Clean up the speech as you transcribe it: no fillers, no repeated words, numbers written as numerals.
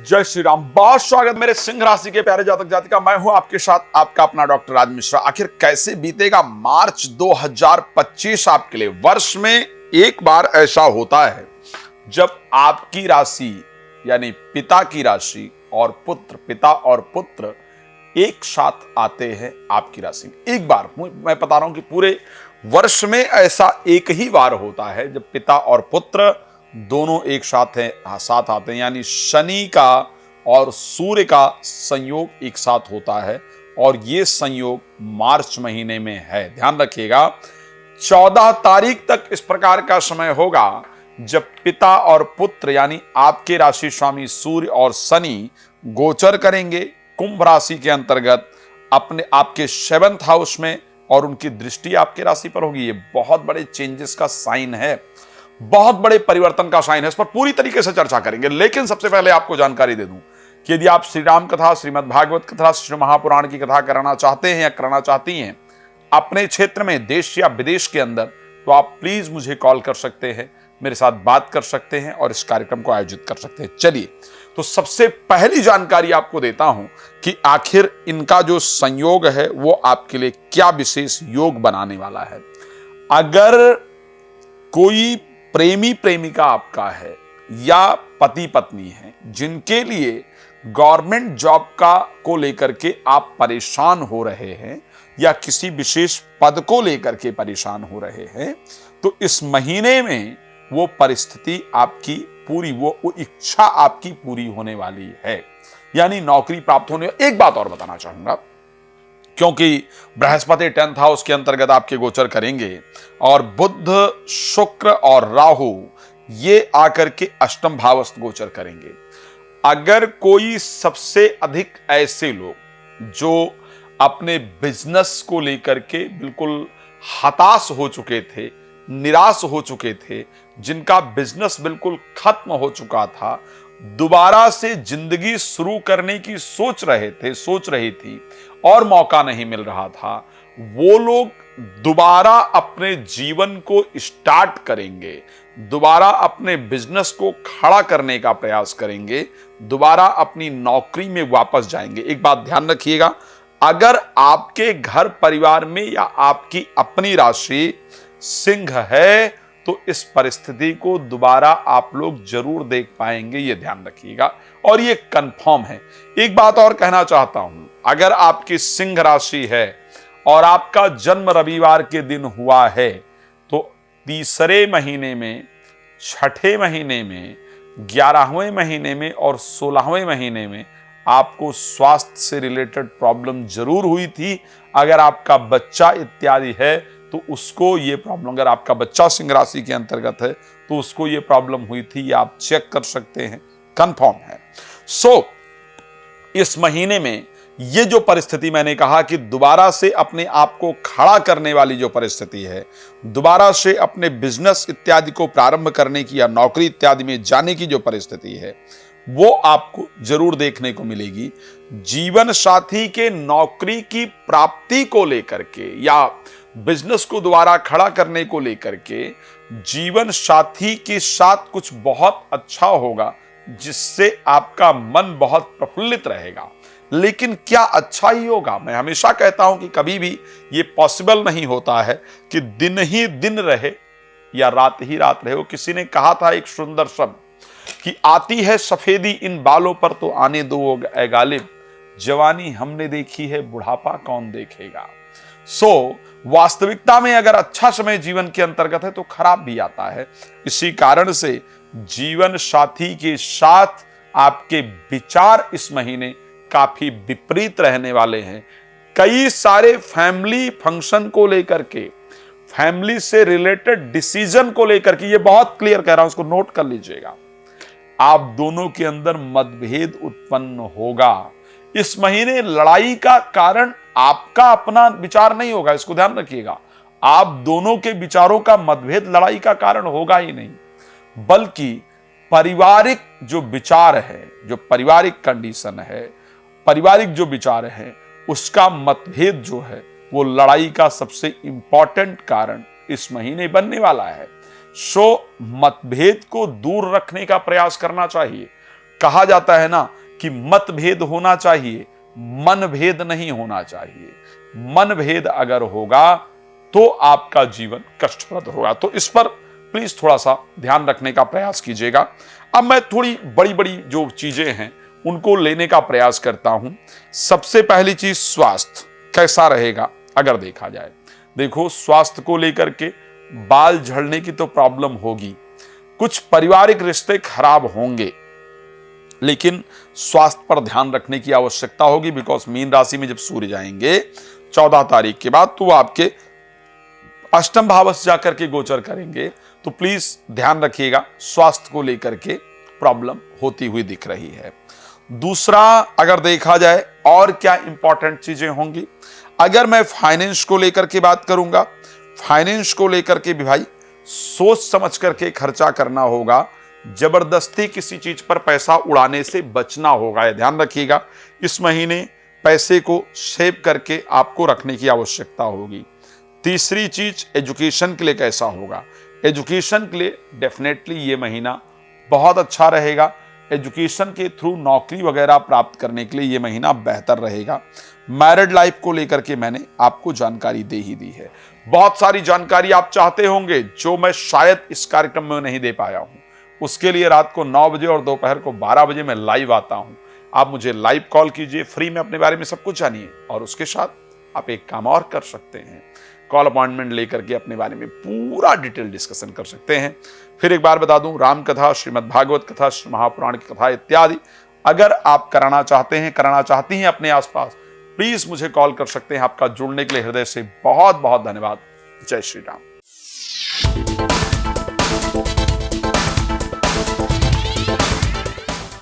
जय श्री राम। बहुत स्वागत मेरे सिंह राशि के प्यारे जातक जातिका। मैं हूं आपके साथ आपका अपना डॉक्टर राज मिश्रा। आखिर कैसे बीतेगा मार्च 2025 आपके लिए? वर्ष में एक बार ऐसा होता है जब आपकी राशि यानी पिता की राशि और पुत्र, पिता और पुत्र एक साथ आते हैं आपकी राशि में। एक बार, मैं बता रहा हूं कि पूरे वर्ष में ऐसा एक ही बार होता है जब पिता और पुत्र दोनों एक साथ आते हैं, यानी शनि का और सूर्य का संयोग एक साथ होता है और ये संयोग मार्च महीने में है। ध्यान रखिएगा, 14 तारीख तक इस प्रकार का समय होगा जब पिता और पुत्र यानी आपके राशि स्वामी सूर्य और शनि गोचर करेंगे कुंभ राशि के अंतर्गत अपने आपके 7th हाउस में, और उनकी दृष्टि आपके राशि पर होगी। ये बहुत बड़े चेंजेस का साइन है, बहुत बड़े परिवर्तन का साइन है। इस पर पूरी तरीके से चर्चा करेंगे, लेकिन सबसे पहले आपको जानकारी दे दूं कि यदि आप श्री राम कथा, श्रीमद् भागवत कथा, श्री महापुराण की कथा कराना चाहते हैं या कराना चाहती हैं अपने क्षेत्र में, देश या विदेश के अंदर, तो आप प्लीज मुझे कॉल कर सकते हैं, मेरे साथ बात कर सकते हैं और इस कार्यक्रम को आयोजित कर सकते हैं। चलिए, तो सबसे पहली जानकारी आपको देता हूं कि आखिर इनका जो संयोग है वो आपके लिए क्या विशेष योग बनाने वाला है। अगर कोई प्रेमी प्रेमिका आपका है या पति पत्नी है जिनके लिए गवर्नमेंट जॉब को लेकर के आप परेशान हो रहे हैं या किसी विशेष पद को लेकर के परेशान हो रहे हैं, तो इस महीने में वो परिस्थिति आपकी पूरी, वो इच्छा आपकी पूरी होने वाली है, यानी नौकरी प्राप्त होने। एक बात और बताना चाहूंगा, क्योंकि बृहस्पति 10th हाउस के अंतर्गत आपके गोचर करेंगे और बुध, शुक्र और राहु ये आकर के अष्टम भावस्थ गोचर करेंगे। अगर कोई सबसे अधिक ऐसे लोग जो अपने बिजनेस को लेकर के बिल्कुल हताश हो चुके थे, निराश हो चुके थे, जिनका बिजनेस बिल्कुल खत्म हो चुका था, दोबारा से जिंदगी शुरू करने की सोच रही थी और मौका नहीं मिल रहा था, वो लोग दोबारा अपने जीवन को स्टार्ट करेंगे, दोबारा अपने बिजनेस को खड़ा करने का प्रयास करेंगे, दोबारा अपनी नौकरी में वापस जाएंगे। एक बात ध्यान रखिएगा, अगर आपके घर परिवार में या आपकी अपनी राशि सिंह है तो इस परिस्थिति को दोबारा आप लोग जरूर देख पाएंगे, ये ध्यान रखिएगा और ये कंफर्म है। एक बात और कहना चाहता हूं, अगर आपकी सिंह राशि है और आपका जन्म रविवार के दिन हुआ है तो तीसरे महीने में, छठे महीने में, 11वें महीने में और 16वें महीने में आपको स्वास्थ्य से रिलेटेड प्रॉब्लम जरूर हुई थी। अगर आपका बच्चा इत्यादि है तो उसको ये प्रॉब्लम, अगर आपका बच्चा सिंह राशि के अंतर्गत है तो उसको ये प्रॉब्लम हुई थी, ये आप चेक कर सकते हैं, कंफर्म है। इस महीने में ये जो परिस्थिति मैंने कहा कि दोबारा से अपने आप को खड़ा करने वाली जो परिस्थिति है, दोबारा से अपने बिजनेस इत्यादि को प्रारंभ करने की या नौकरी इत्यादि में जाने की जो परिस्थिति है, वो आपको जरूर देखने को मिलेगी। जीवन साथी के नौकरी की प्राप्ति को लेकर के या बिजनेस को दोबारा खड़ा करने को लेकर के जीवन साथी के साथ कुछ बहुत अच्छा होगा, जिससे आपका मन बहुत प्रफुल्लित रहेगा। लेकिन क्या अच्छा ही होगा? मैं हमेशा कहता हूं कि कभी भी ये पॉसिबल नहीं होता है कि दिन ही दिन रहे या रात ही रात रहे। वो किसी ने कहा था एक सुंदर शब्द कि आती है सफेदी इन बालों पर तो आने दो ऐ गालिब, जवानी हमने देखी है बुढ़ापा कौन देखेगा। वास्तविकता में अगर अच्छा समय जीवन के अंतर्गत है तो खराब भी आता है। इसी कारण से जीवन साथी के साथ आपके विचार इस महीने काफी विपरीत रहने वाले हैं। कई सारे फैमिली फंक्शन को लेकर के, फैमिली से रिलेटेड डिसीजन को लेकर के, ये बहुत क्लियर कह रहा हूं, उसको नोट कर लीजिएगा, आप दोनों के अंदर मतभेद उत्पन्न होगा। इस महीने लड़ाई का कारण आपका अपना विचार नहीं होगा, इसको ध्यान रखिएगा। आप दोनों के विचारों का मतभेद लड़ाई का कारण होगा ही नहीं, बल्कि पारिवारिक जो विचार है, जो पारिवारिक कंडीशन है, पारिवारिक जो विचार है, उसका मतभेद जो है वो लड़ाई का सबसे इंपॉर्टेंट कारण इस महीने बनने वाला है। मतभेद को दूर रखने का प्रयास करना चाहिए। कहा जाता है ना कि मतभेद होना चाहिए, मनभेद नहीं होना चाहिए। मनभेद अगर होगा तो आपका जीवन कष्टप्रद होगा। तो इस पर प्लीज थोड़ा सा ध्यान रखने का प्रयास कीजिएगा। अब मैं थोड़ी बड़ी बड़ी जो चीजें हैं उनको लेने का प्रयास करता हूं। सबसे पहली चीज, स्वास्थ्य कैसा रहेगा अगर देखा जाए। देखो, स्वास्थ्य को लेकर के बाल झड़ने की तो प्रॉब्लम होगी, कुछ पारिवारिक रिश्ते खराब होंगे, लेकिन स्वास्थ्य पर ध्यान रखने की आवश्यकता होगी। बिकॉज मीन राशि में जब सूर्य जाएंगे 14 तारीख के बाद, तो वो आपके अष्टम भाव से जाकर के गोचर करेंगे। तो प्लीज ध्यान रखिएगा, स्वास्थ्य को लेकर के प्रॉब्लम होती हुई दिख रही है। दूसरा, अगर देखा जाए और क्या इंपॉर्टेंट चीजें होंगी, अगर मैं फाइनेंस को लेकर के बात करूंगा, फाइनेंस को लेकर के भी भाई सोच समझ करके खर्चा करना होगा। जबरदस्ती किसी चीज पर पैसा उड़ाने से बचना होगा, ये ध्यान रखिएगा। इस महीने पैसे को सेव करके आपको रखने की आवश्यकता होगी। तीसरी चीज, एजुकेशन के लिए कैसा होगा। एजुकेशन के लिए डेफिनेटली ये महीना बहुत अच्छा रहेगा। एजुकेशन के थ्रू नौकरी वगैरह प्राप्त करने के लिए ये महीना बेहतर रहेगा। मैरिड लाइफ को लेकर के मैंने आपको जानकारी दे ही दी है। बहुत सारी जानकारी आप चाहते होंगे जो मैं शायद इस कार्यक्रम में नहीं दे पाया हूं। उसके लिए रात को 9 बजे और दोपहर को 12 बजे मैं लाइव आता हूं। आप मुझे लाइव कॉल कीजिए, फ्री में अपने बारे में सब कुछ जानिए। और उसके साथ आप एक काम और कर सकते हैं, कॉल अपॉइंटमेंट लेकर के अपने बारे में पूरा डिटेल डिस्कशन कर सकते हैं। फिर एक बार बता दूं, राम कथा, श्रीमद् भागवत कथा, महापुराण की कथा इत्यादि अगर आप कराना चाहते हैं, कराना चाहती हैं अपने आसपास, प्लीज मुझे कॉल कर सकते हैं। आपका जुड़ने के लिए हृदय से बहुत बहुत धन्यवाद। जय श्री राम।